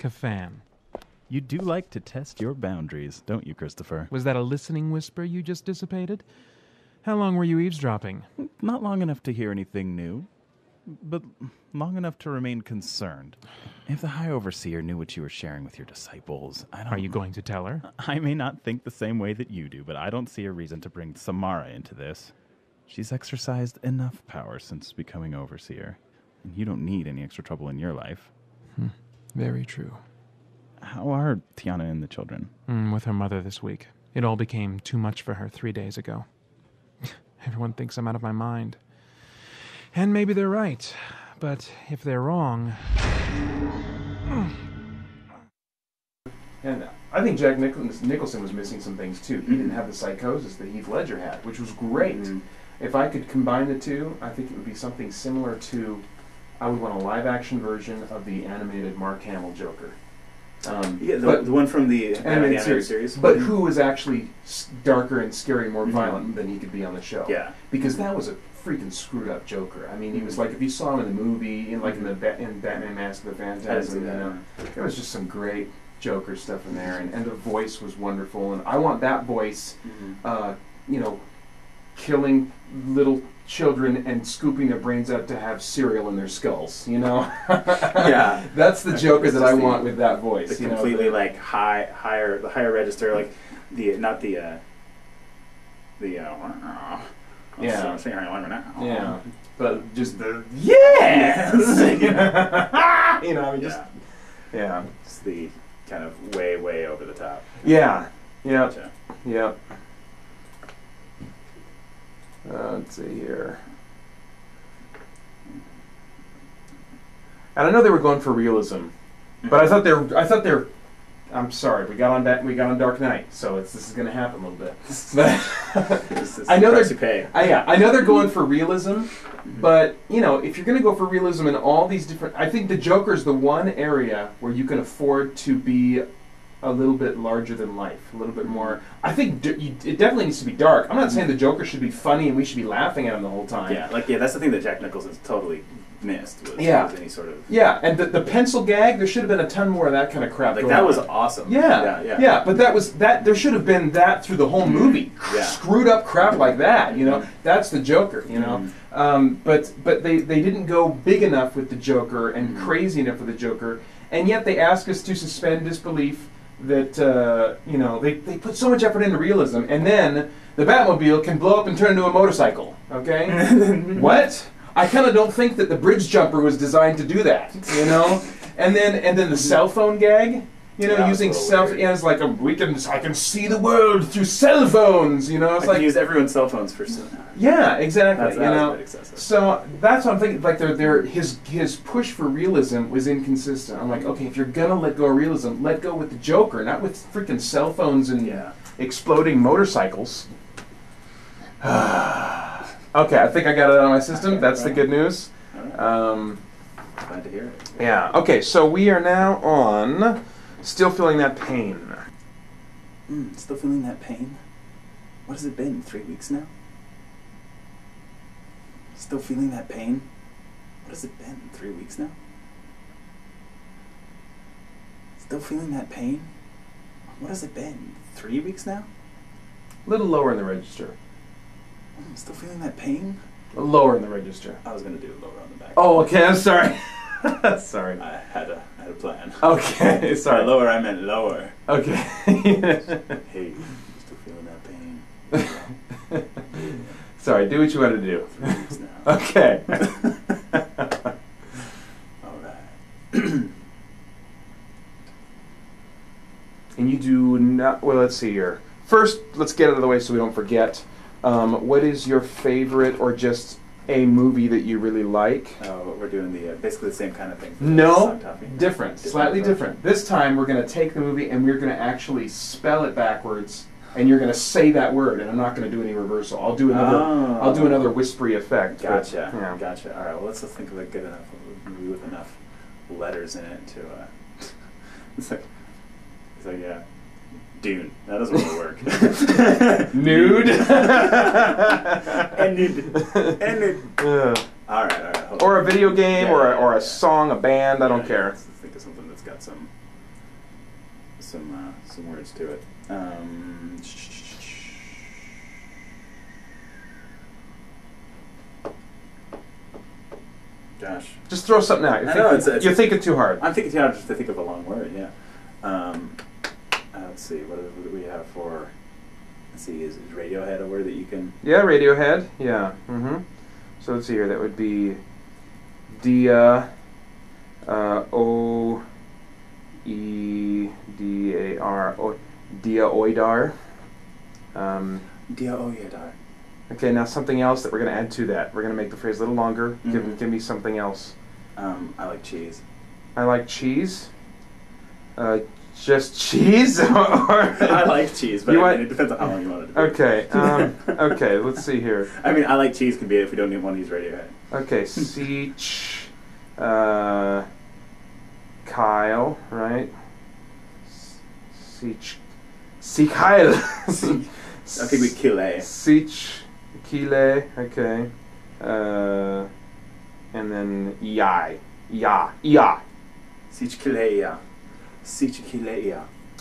like a fan. You do like to test your boundaries, don't you, Christopher? Was that a listening whisper you just dissipated? How long were you eavesdropping? Not long enough to hear anything new, but long enough to remain concerned. If the High Overseer knew what you were sharing with your disciples, Are you going to tell her? I may not think the same way that you do, but I don't see a reason to bring Samara into this. She's exercised enough power since becoming Overseer, and you don't need any extra trouble in your life. Very true. How are Tiana and the children? With her mother this week. It all became too much for her 3 days ago. Everyone thinks I'm out of my mind. And maybe they're right. But if they're wrong... And I think Jack Nicholson was missing some things too. He didn't have the psychosis that Heath Ledger had, which was great. If I could combine the two, I think it would be something similar to... I would want a live-action version of the animated Mark Hamill Joker. The one from the animated series. But who was actually darker and scary, more violent than he could be on the show. Yeah. Because that was a freaking screwed up Joker. I mean, he was like, if you saw him in the movie, in Batman Mask of the Phantasm, there was just some great Joker stuff in there, and the voice was wonderful. And I want that voice, killing little children and scooping their brains out to have cereal in their skulls, Yeah. That's the Joker that I want with that voice. The completely higher register, like Yeah. But just the yes. Just the kind of way over the top. Yeah. Yeah. Gotcha. Yep. Let's see here. And I know they were going for realism, but I thought they're. I'm sorry, we got on Dark Knight, so this is going to happen a little bit. I know I know they're going for realism, but if you're going to go for realism in all these different, I think the Joker's the one area where you can afford to be a little bit larger than life, a little bit more. I think it definitely needs to be dark. I'm not saying the Joker should be funny and we should be laughing at him the whole time. That's the thing that Jack Nicholson's totally missed. Was any sort of and the pencil gag. There should have been a ton more of that kind of crap. Like that was awesome. Yeah. But there should have been that through the whole movie. Screwed up crap like that. That's the Joker. But they didn't go big enough with the Joker and crazy enough with the Joker, and yet they ask us to suspend disbelief. That they put so much effort into realism, and then the Batmobile can blow up and turn into a motorcycle. Okay, what? I kind of don't think that the bridge jumper was designed to do that. And then the cell phone gag. Using cell as like I can see the world through cell phones. It's like use everyone's cell phones for. Yeah, exactly. That was a bit excessive. So that's what I'm thinking. Like his push for realism was inconsistent. I'm like, okay, if you're gonna let go of realism, let go with the Joker, not with freaking cell phones and exploding motorcycles. Okay, I think I got it out of my system. That's the good news. Glad to hear it. Yeah. Okay, so we are now on. Still feeling that pain. Still feeling that pain? What has it been, 3 weeks now? Still feeling that pain? What has it been, 3 weeks now? Still feeling that pain? What has it been, 3 weeks now? A little lower in the register. Still feeling that pain? Lower in the register. I was going to do lower on the back. Oh, okay, I'm sorry. Sorry. I had a plan. Okay, sorry. By lower, I meant lower. Okay. Hey, still feeling that pain? Sorry, do what you want to do. 3 weeks now. Okay. All right. And you do not... Well, let's see here. First, let's get it out of the way so we don't forget. What is your favorite or just a movie that you really like? We're doing basically the same kind of thing. No, different. Slightly different. This time we're going to take the movie and we're going to actually spell it backwards, and you're going to say that word, and I'm not going to do any reversal. I'll do another whispery effect. Gotcha. But, yeah. Gotcha. All right. Well, let's just think of a good enough movie with enough letters in it to. It's like yeah. Dune. That doesn't really work. Nude. Ended. All right. Or a video game, or a song, a band. I don't care. Let's think of something that's got some some words to it. Gosh. Just throw something out. You're thinking too hard. I'm thinking too hard just to think of a long word, yeah. Let's see, what do we have for... Let's see, is Radiohead a word that you can... Yeah, Radiohead, yeah. Mm-hmm. So let's see here, that would be Dia, O-E-D-A-R, Dia-oidar. Dia-oidar. Okay, now something else that we're going to add to that. We're going to make the phrase a little longer. Mm-hmm. Give me something else. I like cheese. I like cheese. Just cheese? Or I like cheese, but it depends on how long you want it to be. Okay, okay, let's see here. I mean, I like cheese can be it if we don't want to use Radiohead. Okay, Kyle, right? Kyle. I think we Kile. Kile, okay. And then Yai. Ya. Sichkileia.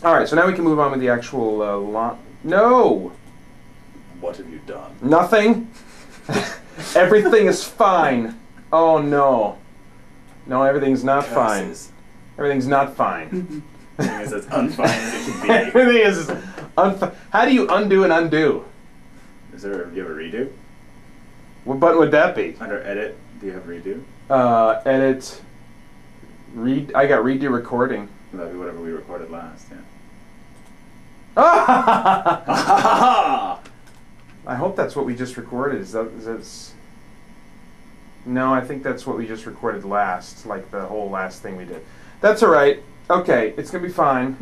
All right, so now we can move on with the actual No! What have you done? Nothing. Everything is fine. Oh, no. No, everything's not Curses. fine. Everything's not fine. Everything is as unfine as it can be. Everything is unfine. How do you undo and undo? Do you have a redo? What button would that be? Under edit, do you have redo? Edit. I got redo recording. That'd be whatever we recorded last, yeah. I hope that's what we just recorded. Is that? No, I think that's what we just recorded last, like the whole last thing we did. That's all right. Okay, it's gonna be fine.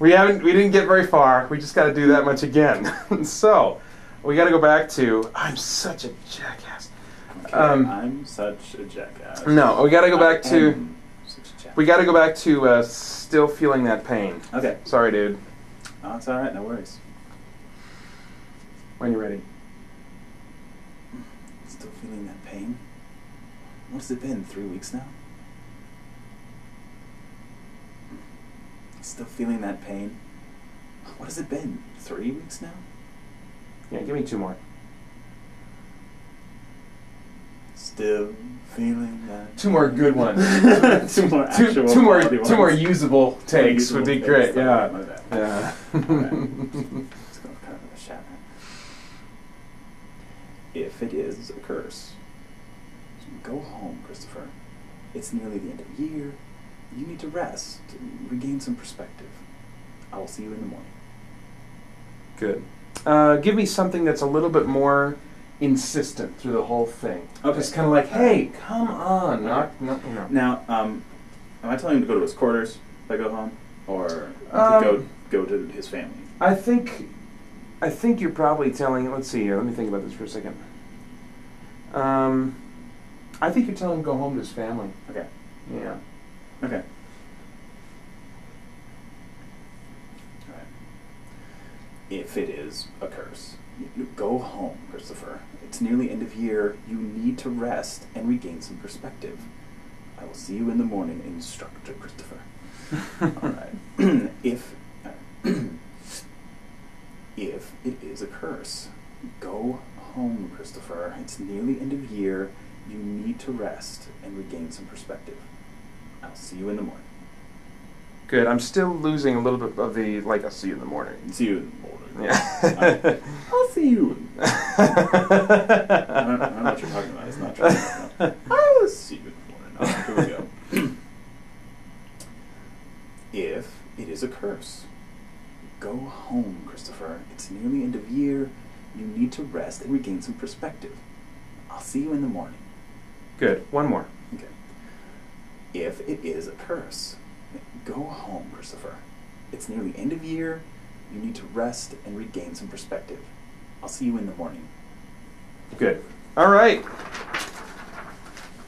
We didn't get very far. We just got to do that much again. So, we got to go back to. I'm such a jackass. Okay, I'm such a jackass. No, we got to go back to. We got to go back to still feeling that pain. Okay. Sorry, dude. Oh, it's all right. No worries. When you're ready. Still feeling that pain? What has it been? 3 weeks now? Still feeling that pain? What has it been? 3 weeks now? Yeah, give me 2 more. Still feeling that. 2 more good ones. Two more actual two more ones. usable takes would be great. Yeah. My bad. Yeah. Let's go kind of a shout out. If it is a curse, go home, Christopher. It's nearly the end of the year. You need to rest, regain some perspective. I will see you in the morning. Good. Give me something that's a little bit more insistent through the whole thing. Okay. Just kind of like, hey, come on. No. Now, am I telling him to go to his quarters if I go home? Or to go to his family? I think you're probably telling. Let's see here. Let me think about this for a second. I think you're telling him to go home to his family. Okay. Yeah. Okay. All right. If it is a curse, you go home, Christopher. It's nearly end of year. You need to rest and regain some perspective. I will see you in the morning, Instructor Christopher. All right. If it is a curse, go home, Christopher. It's nearly end of year. You need to rest and regain some perspective. I'll see you in the morning. Good. I'm still losing a little bit of the I'll see you in the morning. See you in the morning. Yeah. I'll see you. I don't know what you're talking about. It's not true. I'll see you in the morning. All right, here we go. If it is a curse, go home, Christopher. It's nearly end of year. You need to rest and regain some perspective. I'll see you in the morning. Good. 1 more. Okay. If it is a curse, go home, Christopher. It's nearly end of year. You need to rest and regain some perspective. I'll see you in the morning. Good. All right.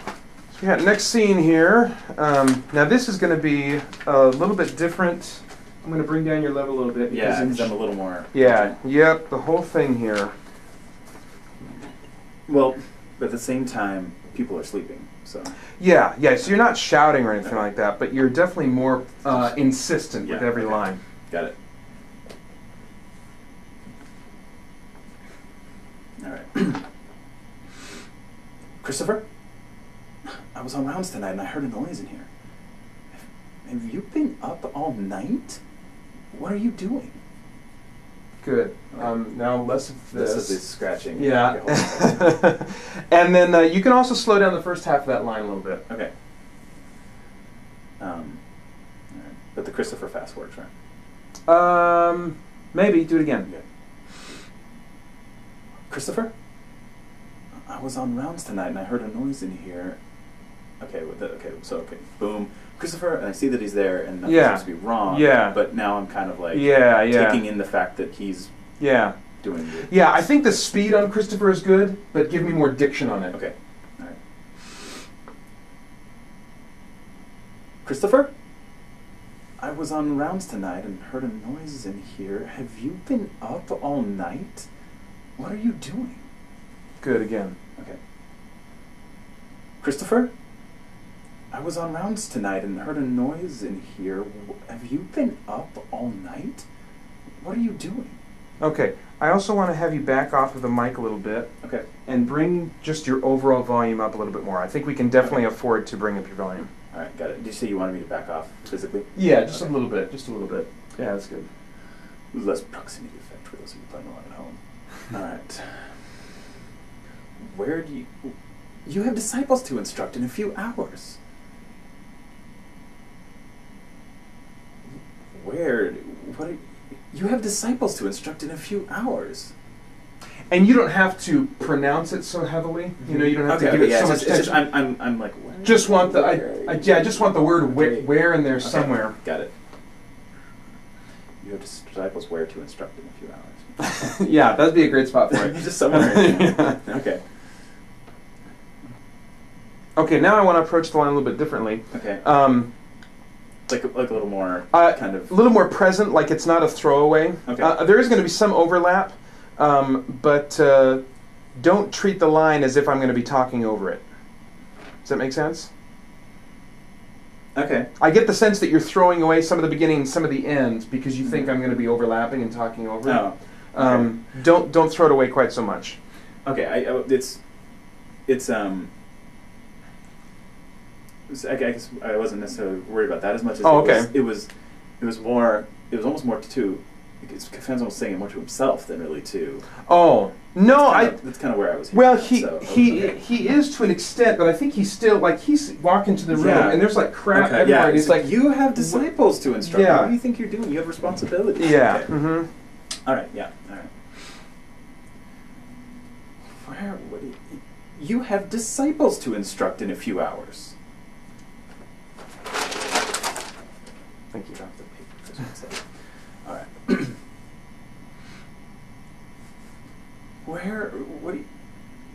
So we got next scene here. Now this is going to be a little bit different. I'm going to bring down your level a little bit. Yeah, because I'm a little more... Yeah, yep, the whole thing here. Well, but at the same time, people are sleeping. So Yeah, yeah. So you're not shouting or anything like that, but you're definitely more insistent with Yeah, every okay. line. got it. All right. Christopher, I was on rounds tonight and I heard a noise in here. Have you been up all night? What are you doing? Good. Now less of this. This is the scratching. Yeah. Okay, hold on. And then you can also slow down the first half of that line a little bit. Okay. All right. But the Christopher fast works, right? Maybe do it again. Okay. Christopher, I was on rounds tonight and I heard a noise in here. Okay, boom. Christopher, and I see that he's there and nothing Yeah. seems to be wrong. Yeah. But now I'm kind of like Yeah, taking in the fact that he's Yeah. doing it. Yeah, I think the speed on Christopher is good, but give me more diction on it. Okay. All right. Christopher, I was on rounds tonight and heard a noise in here. Have you been up all night? What are you doing? Good again. Okay. Christopher, I was on rounds tonight and heard a noise in here. Have you been up all night? What are you doing? Okay. I also want to have you back off of the mic a little bit Okay. and bring just your overall volume up a little bit more. I think we can definitely afford to bring up your volume. All right, got it. Did you say you wanted me to back off physically? Yeah, just Okay. a little bit. Just a little bit. Yeah, that's good. Less proximity effect for those of you playing along at home. All right. Where do you... You have disciples to instruct in a few hours. Where... What are, you have disciples to instruct in a few hours. And you don't have to pronounce it so heavily. You know, you don't have to give it so much attention. I'm like, where? Just want the Where? I just want the word Okay. where in there Okay, somewhere. Got it. You have disciples where to instruct in a few hours. Yeah, that'd be a great spot for it. Just somewhere. Yeah. Okay. Okay, now I want to approach the line a little bit differently. Okay. Like a little more kind of... A little more present, like it's not a throwaway. Okay. There is going to be some overlap, but don't treat the line as if I'm going to be talking over it. Does that make sense? Okay. I get the sense that you're throwing away some of the beginning and some of the end because you think I'm going to be overlapping and talking over it. Oh. Okay. Don't throw it away quite so much. Okay. I guess I wasn't necessarily worried about that as much as it was almost more to because Fan's almost saying it more to himself than really to. Oh no, that's kind of where I was. Well, Okay. he is to an extent, but I think he's still like he's walking to the room Yeah. and there's like crap Okay, everywhere. yeah. And he's like, you have disciples to instruct. Yeah. What do you think you're doing? You have responsibilities. yeah, Okay. mm-hmm. All right. Yeah. All right. You have disciples to instruct in a few hours. Thank you. Drop the paper. All right.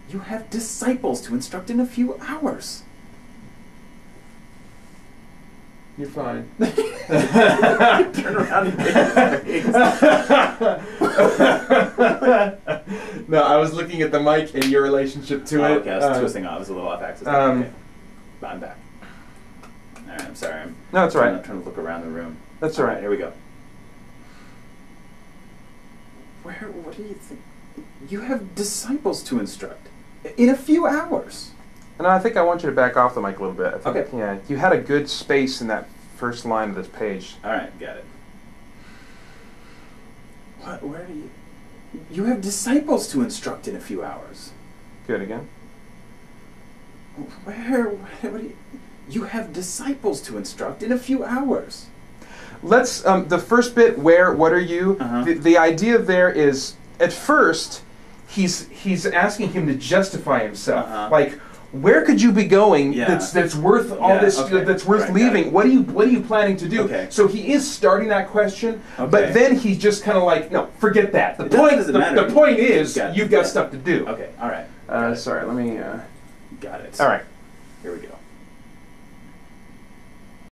You have disciples to instruct in a few hours. You're fine. Turn around and make his face. No, I was looking at the mic and your relationship to it. Okay, I was twisting off. I was a little off axis. Okay. I'm back. All right, I'm sorry. No, that's all right. I'm trying to look around the room. That's all right. Here we go. What do you think? You have disciples to instruct in a few hours. And I think I want you to back off the mic a little bit. I think, Okay. Yeah, you had a good space in that first line of this page. All right, got it. Where do you... You have disciples to instruct in a few hours. Good again. What do you... You have disciples to instruct in a few hours. Let's, the first bit, what are you? Uh-huh. The idea there is, at first, he's asking him to justify himself. Uh-huh. Like, where could you be going Yeah. that's worth all Yeah, this, okay. that's worth Right, got leaving? it. What are you planning to do? Okay. So he is starting that question, Okay. but then he's just kind of like, no, forget that. The It point, doesn't matter. the point is, You've got- you've got yeah. stuff to do. Okay, all right. Sorry, let me, Got it. all right. Here we go.